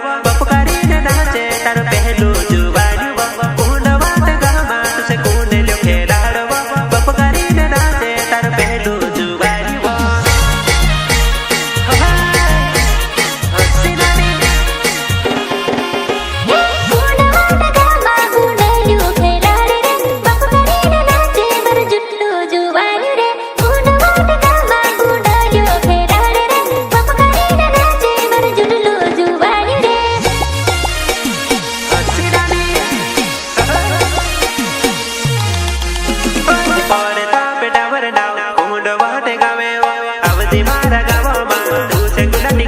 बपकारी न नाचे तार पहलू जुबानी कुंड वाट गामा तुझे कुंड लो खेलाड़ बपकारी न नाचे तार पहलू जुबानी मारा गावा मा तू से गुलाटी